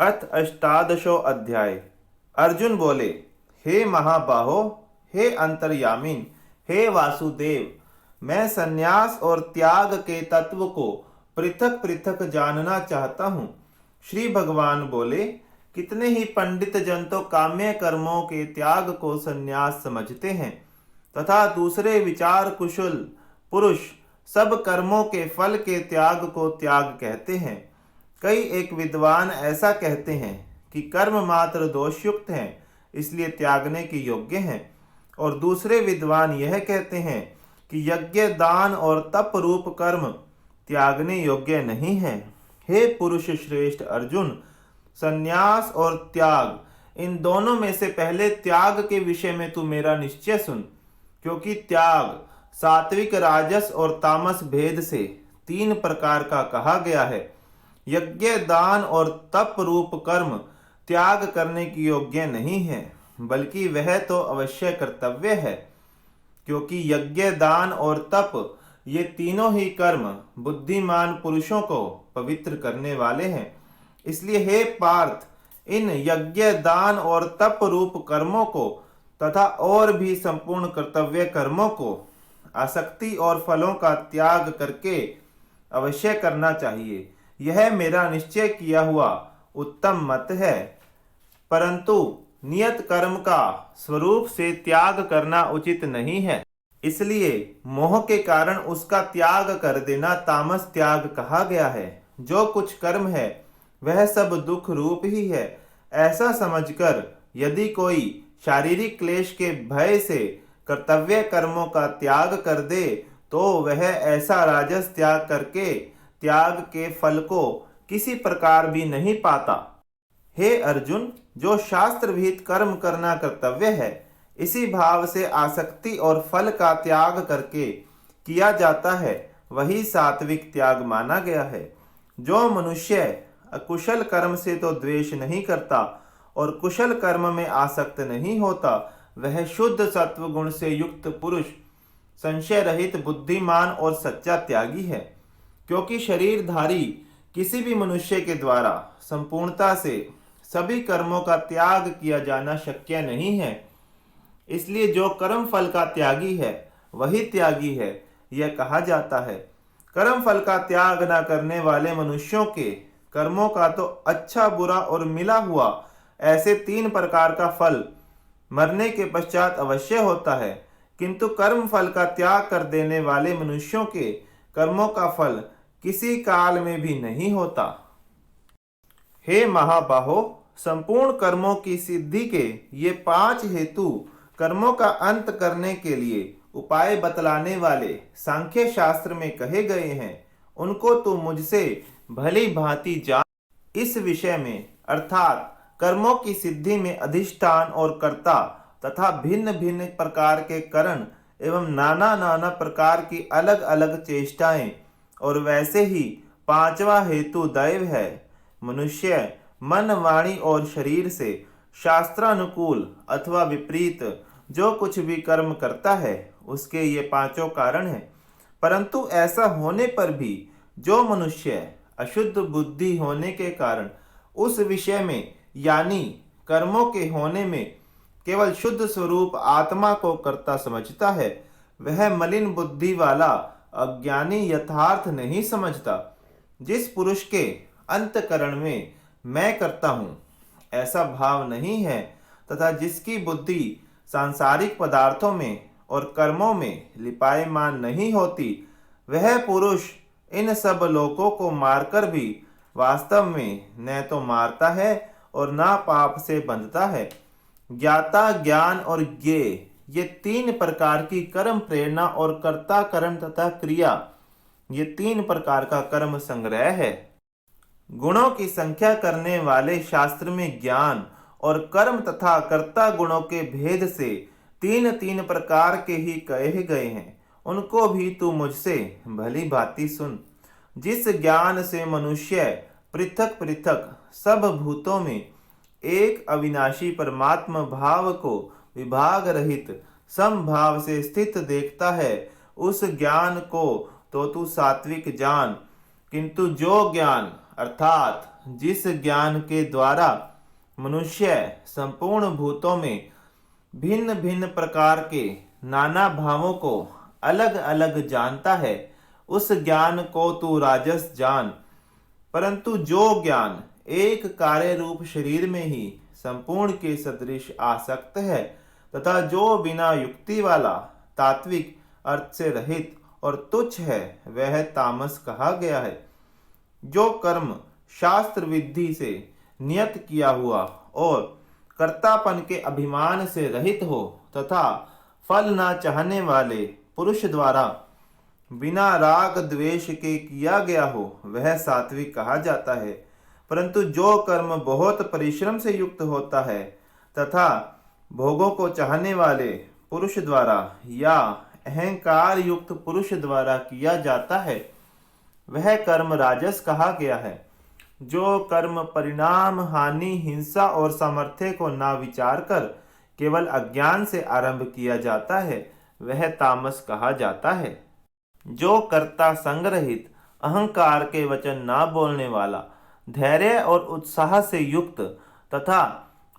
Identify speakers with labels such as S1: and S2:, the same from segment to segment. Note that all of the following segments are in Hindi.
S1: अथ अष्टादशो अध्याय। अर्जुन बोले, हे महाबाहो, हे अंतर्यामिन, हे वासुदेव, मैं संन्यास और त्याग के तत्व को पृथक पृथक जानना चाहता हूँ। श्री भगवान बोले, कितने ही पंडित जन तो काम्य कर्मों के त्याग को संन्यास समझते हैं तथा दूसरे विचार कुशल पुरुष सब कर्मों के फल के त्याग को त्याग कहते हैं। कई एक विद्वान ऐसा कहते हैं कि कर्म मात्र दोषयुक्त हैं, इसलिए त्यागने के योग्य हैं, और दूसरे विद्वान यह कहते हैं कि यज्ञ दान और तप रूप कर्म त्यागने योग्य नहीं है। हे पुरुष श्रेष्ठ अर्जुन, संन्यास और त्याग इन दोनों में से पहले त्याग के विषय में तू मेरा निश्चय सुन, क्योंकि त्याग सात्विक राजस और तामस भेद से तीन प्रकार का कहा गया है। यज्ञ दान और तप रूप कर्म त्याग करने की योग्य नहीं है, बल्कि वह तो अवश्य कर्तव्य है, क्योंकि यज्ञ दान और तप ये तीनों ही कर्म बुद्धिमान पुरुषों को पवित्र करने वाले हैं। इसलिए हे पार्थ, इन यज्ञ दान और तप रूप कर्मों को तथा और भी संपूर्ण कर्तव्य कर्मों को आसक्ति और फलों का त्याग करके अवश्य करना चाहिए। यह मेरा निश्चय किया हुआ उत्तम मत है, परंतु नियत कर्म का स्वरूप से त्याग करना उचित नहीं है। इसलिए मोह के कारण उसका त्याग कर देना तामस त्याग कहा गया है। जो कुछ कर्म है वह सब दुख रूप ही है, ऐसा समझकर यदि कोई शारीरिक क्लेश के भय से कर्तव्य कर्मों का त्याग कर दे तो वह ऐसा राजस त्याग करके त्याग के फल को किसी प्रकार भी नहीं पाता। हे अर्जुन, जो शास्त्र विहित कर्म करना कर्तव्य है, इसी भाव से आसक्ति और फल का त्याग करके किया जाता है, वही सात्विक त्याग माना गया है। जो मनुष्य अकुशल कर्म से तो द्वेष नहीं करता और कुशल कर्म में आसक्त नहीं होता, वह शुद्ध सत्व गुण से युक्त पुरुष संशय रहित बुद्धिमान और सच्चा त्यागी है। क्योंकि शरीरधारी किसी भी मनुष्य के द्वारा संपूर्णता से सभी कर्मों का त्याग किया जाना शक्य नहीं है, इसलिए जो कर्म फल का त्यागी है वही त्यागी है, यह कहा जाता है। कर्म फल का त्याग न करने वाले मनुष्यों के कर्मों का तो अच्छा बुरा और मिला हुआ ऐसे तीन प्रकार का फल मरने के पश्चात अवश्य होता है, किंतु कर्म फल का त्याग कर देने वाले मनुष्यों के कर्मों का फल किसी काल में भी नहीं होता। हे महाबाहो, संपूर्ण कर्मों की सिद्धि के ये पांच हेतु कर्मों का अंत करने के लिए उपाय बतलाने वाले सांख्य शास्त्र में कहे गए हैं, उनको तू मुझसे भली भांति जान। इस विषय में अर्थात कर्मों की सिद्धि में अधिष्ठान और कर्ता तथा भिन्न भिन्न प्रकार के करण एवं नाना नाना प्रकार की अलग अलग चेष्टाएं, और वैसे ही पांचवा हेतु दैव है। मनुष्य मन वाणी और शरीर से शास्त्रानुकूल अथवा विपरीत जो कुछ भी कर्म करता है उसके ये पांचों कारण हैं। परंतु ऐसा होने पर भी जो मनुष्य अशुद्ध बुद्धि होने के कारण उस विषय में यानी कर्मों के होने में केवल शुद्ध स्वरूप आत्मा को कर्ता समझता है, वह मलिन बुद्धि वाला अज्ञानी यथार्थ नहीं समझता। जिस पुरुष के अंतकरण में मैं करता हूँ ऐसा भाव नहीं है तथा जिसकी बुद्धि सांसारिक पदार्थों में और कर्मों में लिपायमान नहीं होती, वह पुरुष इन सब लोकों को मारकर भी वास्तव में न तो मारता है और न पाप से बंधता है। ज्ञाता, ज्ञान और ज्ञेय ये तीन प्रकार की कर्म प्रेरणा और कर्ता करण तथा क्रिया ये तीन प्रकार का कर्म संग्रह है। गुणों की संख्या करने वाले शास्त्र में ज्ञान और कर्म तथा कर्ता गुणों के भेद से तीन तीन प्रकार के ही कहे गए हैं, उनको भी तू मुझसे भली भांति सुन। जिस ज्ञान से मनुष्य पृथक पृथक सब भूतों में एक अविनाशी परमात्मा भाव को विभाग रहित समभाव से स्थित देखता है, उस ज्ञान को तो तू सात्विक जान। किंतु जो ज्ञान अर्थात जिस ज्ञान के द्वारा मनुष्य संपूर्ण भूतों में भिन्न भिन्न प्रकार के नाना भावों को अलग अलग जानता है, उस ज्ञान को तू राजस जान। परंतु जो ज्ञान एक कार्य रूप शरीर में ही संपूर्ण के सदृश आसक्त है तथा जो बिना युक्ति वाला तात्विक अर्थ से रहित और तुच्छ है, वह तामस कहा गया है। जो कर्म शास्त्र विधि से नियत किया हुआ और कर्तापन के अभिमान से रहित हो तथा फल ना चाहने वाले पुरुष द्वारा बिना राग द्वेष के किया गया हो, वह सात्विक कहा जाता है। परंतु जो कर्म बहुत परिश्रम से युक्त होता है तथा भोगों को चाहने वाले पुरुष द्वारा या अहंकार युक्त पुरुष द्वारा किया जाता है, वह कर्म राजस कहा गया है। जो कर्म परिणाम हानि हिंसा और सामर्थ्य को ना विचार कर केवल अज्ञान से आरंभ किया जाता है, वह तामस कहा जाता है। जो कर्ता संग्रहित अहंकार के वचन ना बोलने वाला, धैर्य और उत्साह से युक्त तथा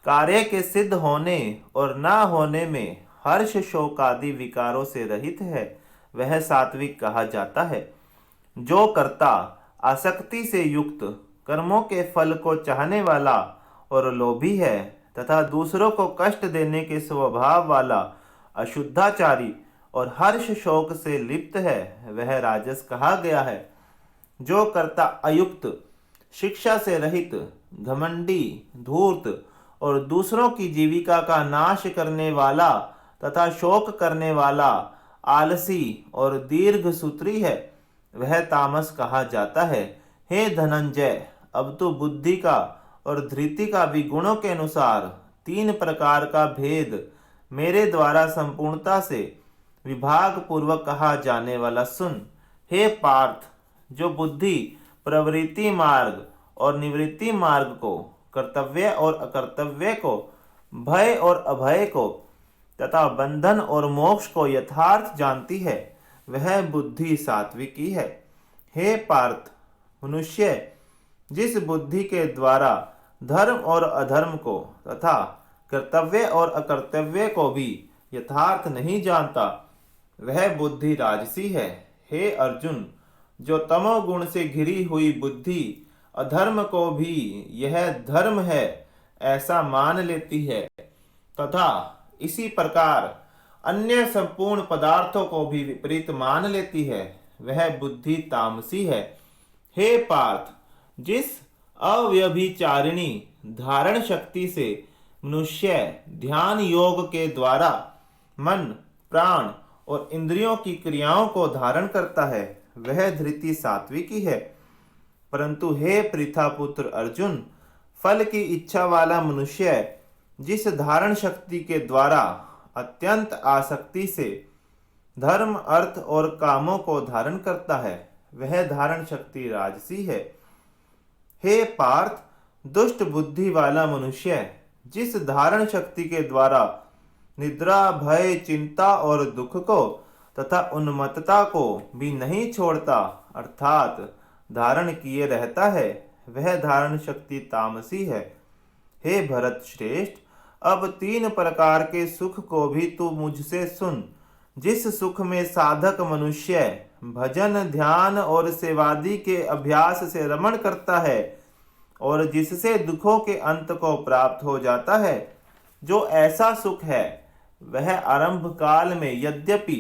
S1: कार्य के सिद्ध होने और ना होने में हर्ष शोक आदि विकारों से रहित है, वह सात्विक कहा जाता है। जो कर्ता आसक्ति से युक्त कर्मों के फल को चाहने वाला और लोभी है तथा दूसरों को कष्ट देने के स्वभाव वाला अशुद्धाचारी और हर्ष शोक से लिप्त है, वह राजस कहा गया है। जो कर्ता अयुक्त, शिक्षा से रहित, घमंडी, धूर्त और दूसरों की जीविका का नाश करने वाला तथा शोक करने वाला, आलसी और दीर्घ सूत्री है, वह तामस कहा जाता है। हे धनंजय, अब तो बुद्धि का और धृति का भी गुणों के अनुसार 3 प्रकार का भेद मेरे द्वारा संपूर्णता से विभाग पूर्वक कहा जाने वाला सुन। हे पार्थ, जो बुद्धि प्रवृत्ति मार्ग और निवृत्ति मार्ग को, कर्तव्य और अकर्तव्य को, भय और अभय को तथा बंधन और मोक्ष को यथार्थ जानती है, वह बुद्धि सात्विकी है। हे पार्थ, मनुष्य जिस बुद्धि के द्वारा धर्म और अधर्म को तथा कर्तव्य और अकर्तव्य को भी यथार्थ नहीं जानता, वह बुद्धि राजसी है। हे अर्जुन, जो तमोगुण से घिरी हुई बुद्धि अधर्म को भी यह धर्म है ऐसा मान लेती है तथा इसी प्रकार अन्य संपूर्ण पदार्थों को भी विपरीत मान लेती है, वह बुद्धि तामसी है। हे पार्थ, जिस अव्यभिचारिणी धारण शक्ति से मनुष्य ध्यान योग के द्वारा मन, प्राण और इंद्रियों की क्रियाओं को धारण करता है, वह धृति सात्विकी है। परंतु हे पृथापुत्र अर्जुन, फल की इच्छा वाला मनुष्य जिस धारण शक्ति के द्वारा अत्यंत आसक्ति से धर्म, अर्थ और कामों को धारण करता है, वह धारण शक्ति राजसी है। हे पार्थ, दुष्ट बुद्धि वाला मनुष्य जिस धारण शक्ति के द्वारा निद्रा, भय, चिंता और दुख को तथा उन्मत्तता को भी नहीं छोड़ता अर्थात धारण किए रहता है, वह धारण शक्ति तामसी है। हे भरत श्रेष्ठ, अब 3 प्रकार के सुख को भी तू मुझसे सुन। जिस सुख में साधक मनुष्य भजन, ध्यान और सेवादि के अभ्यास से रमण करता है और जिससे दुखों के अंत को प्राप्त हो जाता है, जो ऐसा सुख है वह आरंभ काल में यद्यपि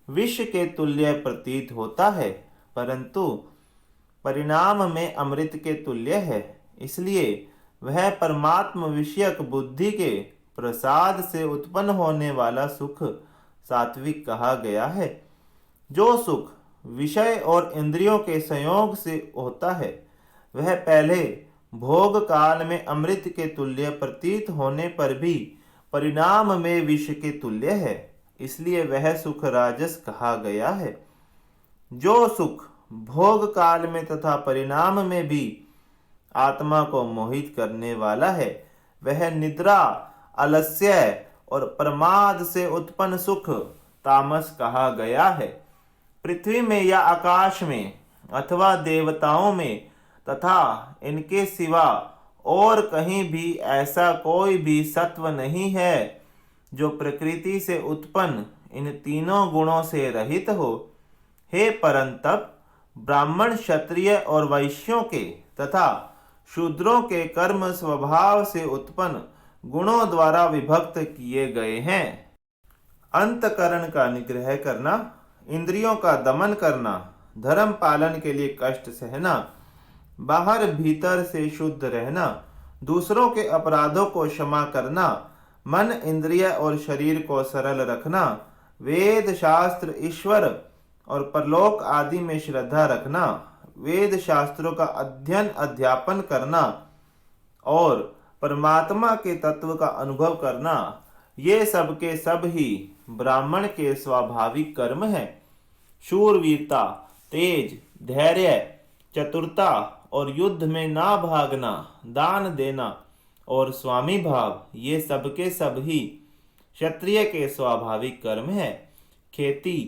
S1: विष के तुल्य प्रतीत होता है, परंतु परिणाम में अमृत के तुल्य है। इसलिए वह परमात्म विषयक बुद्धि के प्रसाद से उत्पन्न होने वाला सुख सात्विक कहा गया है। जो सुख विषय और इंद्रियों के संयोग से होता है, वह पहले भोग काल में अमृत के तुल्य प्रतीत होने पर भी परिणाम में विष के तुल्य है, इसलिए वह सुख राजस कहा गया है। जो सुख भोग काल में तथा परिणाम में भी आत्मा को मोहित करने वाला है, वह निद्रा, आलस्य और प्रमाद से उत्पन्न सुख तामस कहा गया है। पृथ्वी में या आकाश में अथवा देवताओं में तथा इनके सिवा और कहीं भी ऐसा कोई भी सत्व नहीं है जो प्रकृति से उत्पन्न इन तीनों गुणों से रहित हो। हे परंतप, ब्राह्मण, क्षत्रिय और वैश्यों के तथा शूद्रों के कर्म स्वभाव से उत्पन्न गुणों द्वारा विभक्त किए गए हैं। अंतकरण का निग्रह करना, इंद्रियों का दमन करना, धर्म पालन के लिए कष्ट सहना, बाहर भीतर से शुद्ध रहना, दूसरों के अपराधों को क्षमा करना, मन, इंद्रिय और शरीर को सरल रखना, वेद शास्त्र, ईश्वर और परलोक आदि में श्रद्धा रखना, वेद शास्त्रों का अध्ययन अध्यापन करना और परमात्मा के तत्व का अनुभव करना, ये सब के सब ही ब्राह्मण के स्वाभाविक कर्म हैं। शूरवीरता, तेज, धैर्य, चतुरता और युद्ध में ना भागना, दान देना और स्वामी भाव, ये सब के सब ही क्षत्रिय के स्वाभाविक कर्म है। खेती,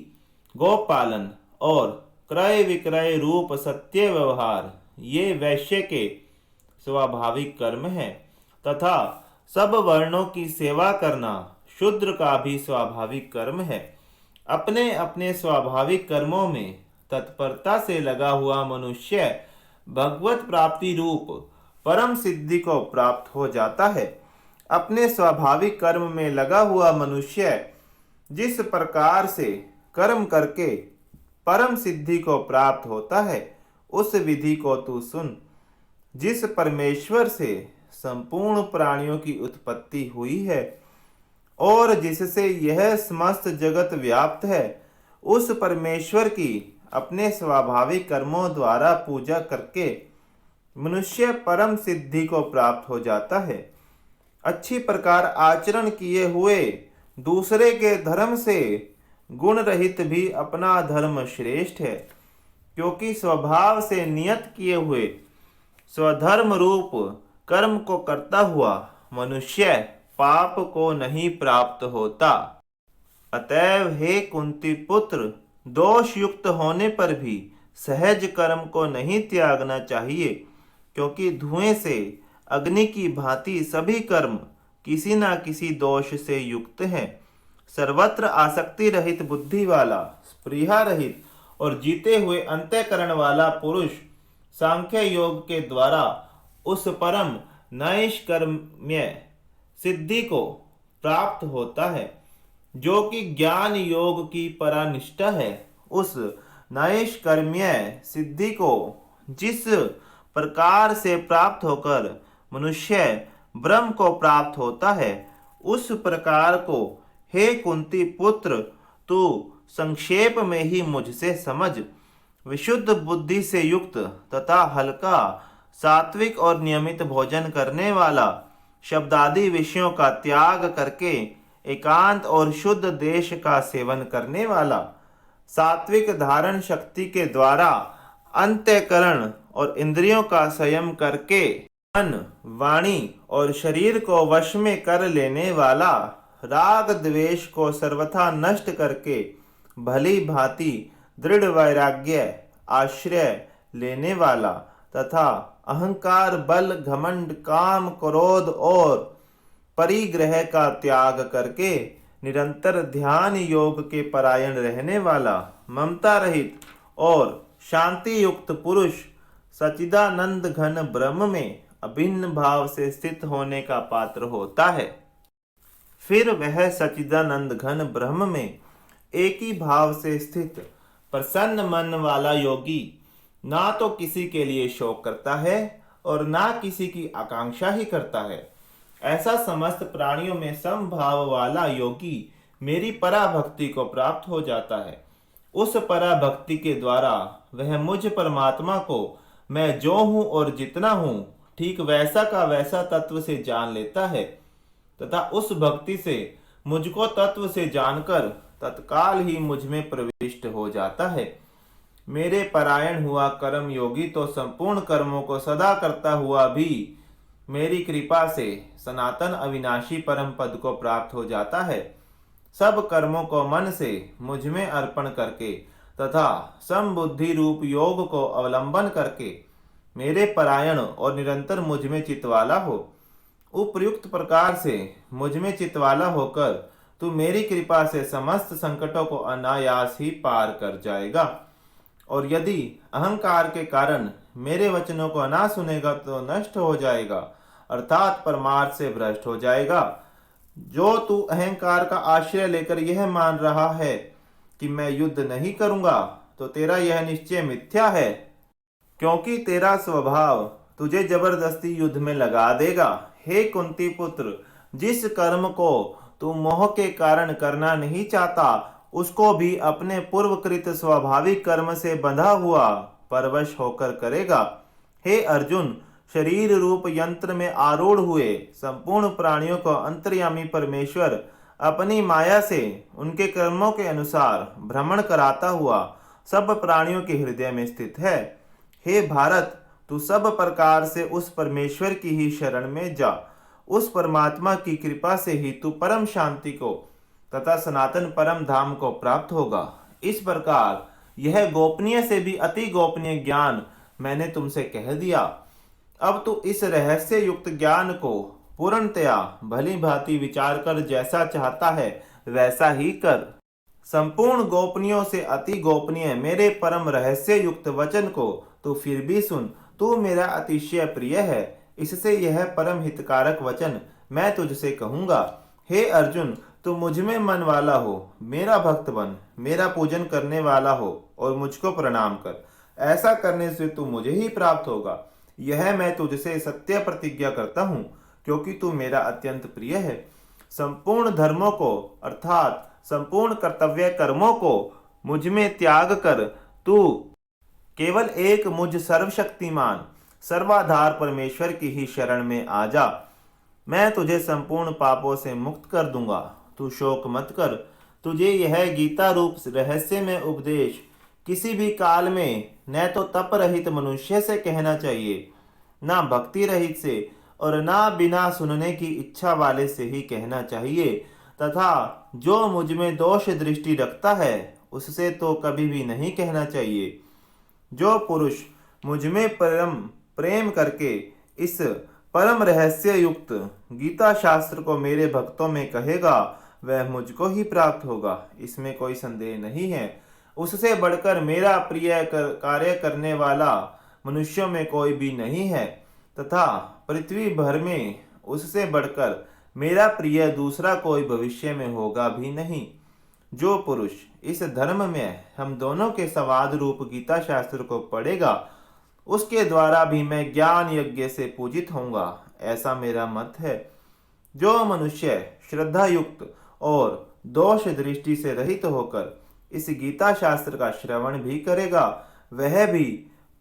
S1: गोपालन और क्रय विक्रय रूप सत्य व्यवहार, ये वैश्य के स्वाभाविक कर्म है। तथा सब वर्णों की सेवा करना शूद्र का भी स्वाभाविक कर्म है। अपने अपने स्वाभाविक कर्मों में तत्परता से लगा हुआ मनुष्य भगवत प्राप्ति रूप परम सिद्धि को प्राप्त हो जाता है। अपने स्वाभाविक कर्म में लगा हुआ मनुष्य जिस प्रकार से कर्म करके परम सिद्धि को प्राप्त होता है, उस विधि को तू सुन। जिस परमेश्वर से संपूर्ण प्राणियों की उत्पत्ति हुई है और जिससे यह समस्त जगत व्याप्त है, उस परमेश्वर की अपने स्वाभाविक कर्मों द्वारा पूजा करके मनुष्य परम सिद्धि को प्राप्त हो जाता है। अच्छी प्रकार आचरण किए हुए दूसरे के धर्म से गुण रहित भी अपना धर्म श्रेष्ठ है, क्योंकि स्वभाव से नियत किए हुए स्वधर्म रूप कर्म को करता हुआ मनुष्य पाप को नहीं प्राप्त होता। अतएव हे कुंती पुत्र, दोष युक्त होने पर भी सहज कर्म को नहीं त्यागना चाहिए, क्योंकि धुएं से अग्नि की भांति सभी कर्म किसी न किसी दोष से युक्त हैं। सर्वत्र आसक्ति रहित बुद्धि वाला, स्पृहा रहित और जीते हुए अंतःकरण वाला पुरुष सांख्य योग के द्वारा उस परम नैष्कर्म्य सिद्धि को प्राप्त होता है, जो कि ज्ञान योग की परानिष्ठा है। उस नैष्कर्म्य सिद्धि को जिस प्रकार से प्राप्त होकर मनुष्य ब्रह्म को प्राप्त होता है, उस प्रकार को हे कुंती पुत्र तू संक्षेप में ही मुझसे समझ। विशुद्ध बुद्धि से युक्त तथा हल्का, सात्विक और नियमित भोजन करने वाला, शब्दादि विषयों का त्याग करके एकांत और शुद्ध देश का सेवन करने वाला, सात्विक धारण शक्ति के द्वारा अंतःकरण और इंद्रियों का संयम करके मन, वाणी और शरीर को वश में कर लेने वाला, राग द्वेष को सर्वथा नष्ट करके भली भांति दृढ़ वैराग्य आश्रय लेने वाला तथा अहंकार, बल, घमंड, काम, क्रोध और परिग्रह का त्याग करके निरंतर ध्यान योग के परायण रहने वाला, ममता रहित और शांति युक्त पुरुष सच्चिदानंद घन ब्रह्म में अभिन्न भाव से स्थित होने का पात्र होता है। फिर वह सच्चिदानंद घन ब्रह्म में एक ही भाव से स्थित प्रसन्न मन वाला योगी ना तो किसी के लिए शोक करता है और ना किसी की आकांक्षा ही करता है। ऐसा समस्त प्राणियों में समभाव वाला योगी मेरी पराभक्ति को प्राप्त हो जाता है। उस पराभक्ति के द्वारा वह मुझ परमात्मा को मैं जो हूँ और जितना हूँ ठीक वैसा का वैसा तत्व से जान लेता है तथा उस भक्ति से मुझको तत्व से जानकर तत्काल ही मुझ में प्रविष्ट हो जाता है। मेरे परायण हुआ कर्म योगी तो संपूर्ण कर्मों को सदा करता हुआ भी मेरी कृपा से सनातन अविनाशी परम पद को प्राप्त हो जाता है। सब कर्मों को मन से मुझ में अर्पण करके तथा समबुद्धि रूप योग को अवलंबन करके मेरे परायण और निरंतर मुझ में चित्तवाला हो। उपयुक्त प्रकार से मुझ में चित्तवाला होकर तू मेरी कृपा से समस्त संकटों को अनायास ही पार कर जाएगा। और यदि अहंकार के कारण मेरे वचनों को ना सुनेगा तो नष्ट हो जाएगा, अर्थात परमार्थ से भ्रष्ट हो जाएगा। जो तू अहंकार का आश्रय लेकर यह मान रहा है कि मैं युद्ध नहीं करूंगा, तो तेरा यह निश्चय मिथ्या है, क्योंकि तेरा स्वभाव तुझे जबरदस्ती युद्ध में लगा देगा। हे कुंती पुत्र, जिस कर्म को तू मोह के कारण करना नहीं चाहता, उसको भी अपने पूर्वकृत स्वाभाविक कर्म से बंधा हुआ परवश होकर करेगा। हे अर्जुन, शरीर रूप यंत्र में आरूढ़ हुए संपूर्ण प्राणियों को अंतर्यामी परमेश्वर अपनी माया से उनके कर्मों के अनुसार भ्रमण कराता हुआ सब प्राणियों के हृदय में स्थित है। हे भारत, तू सब प्रकार से उस परमेश्वर की ही शरण में जा। उस परमात्मा की कृपा से ही तू परम शांति को तथा सनातन परम धाम को प्राप्त होगा। इस प्रकार यह गोपनीय से भी अति गोपनीय ज्ञान मैंने तुमसे कह दिया। अब तू इस रहस्य युक्त ज्ञान को पूर्णतया भली भांति विचार कर जैसा चाहता है वैसा ही कर। संपूर्ण गोपनीयों से अति गोपनीय मेरे परम रहस्य युक्त वचन को तू फिर भी सुन। तू मेरा अतिशय प्रिय है, इससे यह परम हितकारक वचन मैं तुझसे कहूंगा। हे अर्जुन, तू मुझ में मन वाला हो, मेरा भक्त बन, मेरा पूजन करने वाला हो और मुझको प्रणाम कर। ऐसा करने से तू मुझे ही प्राप्त होगा। यह मैं तुझसे सत्य प्रतिज्ञा करता हूँ, क्योंकि तू मेरा अत्यंत प्रिय है। संपूर्ण धर्मों को अर्थात संपूर्ण कर्तव्य कर्मों को मुझ में त्याग कर तू केवल एक मुझ सर्वशक्तिमान सर्वाधार परमेश्वर की ही शरण में आ जा। मैं तुझे संपूर्ण पापों से मुक्त कर दूंगा। तू शोक मत कर। तुझे यह गीता रूप रहस्य में उपदेश किसी भी काल में न तो तप रहित मनुष्य से कहना चाहिए, ना भक्ति रहित से, और ना बिना सुनने की इच्छा वाले से ही कहना चाहिए, तथा जो मुझ में दोष दृष्टि रखता है उससे तो कभी भी नहीं कहना चाहिए। जो पुरुष मुझ में परम प्रेम करके इस परम रहस्य युक्त गीता शास्त्र को मेरे भक्तों में कहेगा, वह मुझको ही प्राप्त होगा, इसमें कोई संदेह नहीं है। उससे बढ़कर मेरा प्रिय कार्य करने वाला मनुष्यों में कोई भी नहीं है, तथा पृथ्वी भर में उससे बढ़कर मेरा प्रिय दूसरा कोई भविष्य में होगा भी नहीं। जो पुरुष इस धर्म में हम दोनों के संवाद रूप गीता शास्त्र को पढ़ेगा, उसके द्वारा भी मैं ज्ञान यज्ञ से पूजित होऊंगा, ऐसा मेरा मत है। जो मनुष्य श्रद्धा युक्त और दोष दृष्टि से रहित होकर इस गीता शास्त्र का श्रवण भी करेगा, वह भी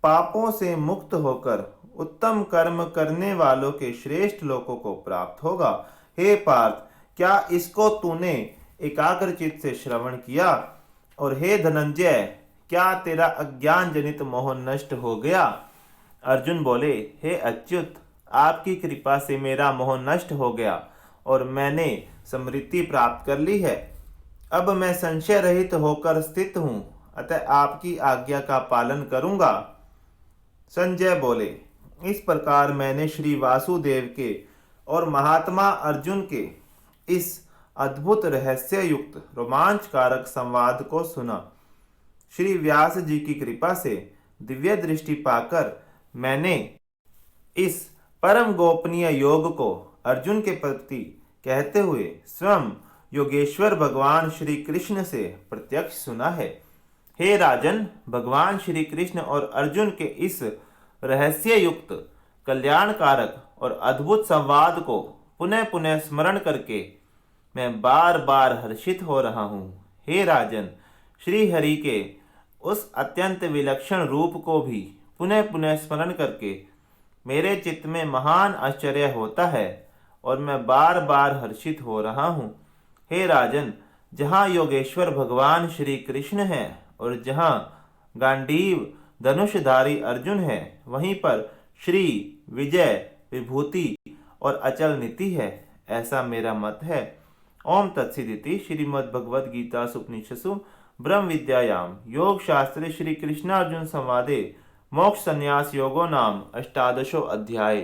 S1: पापों से मुक्त होकर उत्तम कर्म करने वालों के श्रेष्ठ लोकों को प्राप्त होगा। हे पार्थ, क्या इसको तूने एकाग्रचित से श्रवण किया? और हे धनंजय, क्या तेरा अज्ञान जनित मोह नष्ट हो गया? अर्जुन बोले, हे अच्युत, आपकी कृपा से मेरा मोह नष्ट हो गया और मैंने समृद्धि प्राप्त कर ली है। अब मैं संशय रहित होकर स्थित हूँ, अतः आपकी आज्ञा का पालन करूंगा। संजय बोले, इस प्रकार मैंने श्री वासुदेव के और महात्मा अर्जुन के इस अद्भुत रहस्य युक्त रोमांचकारक संवाद को सुना। श्री व्यास जी की कृपा से दिव्य दृष्टि पाकर मैंने इस परम गोपनीय योग को अर्जुन के प्रति कहते हुए स्वयं योगेश्वर भगवान श्री कृष्ण से प्रत्यक्ष सुना है। हे राजन, भगवान श्री कृष्ण और अर्जुन के इस रहस्य युक्त कल्याणकारक और अद्भुत संवाद को पुनः पुनः स्मरण करके मैं बार बार हर्षित हो रहा हूँ। हे राजन, श्री हरि के उस अत्यंत विलक्षण रूप को भी पुनः पुनः स्मरण करके मेरे चित्त में महान आश्चर्य होता है और मैं बार बार हर्षित हो रहा हूँ। हे राजन, जहाँ योगेश्वर भगवान श्री कृष्ण हैं और जहाँ गांडीव धनुषधारी अर्जुन है, वहीं पर श्री विजय विभूति और अचल नीति है, ऐसा मेरा मत है। ओम तत्सदिति श्रीमद्भगवद गीता उपनिषत्सु ब्रह्म विद्यायाम योग शास्त्रे श्री कृष्णार्जुन संवादे मोक्ष संन्यास योगो नाम अष्टादशो अध्याय।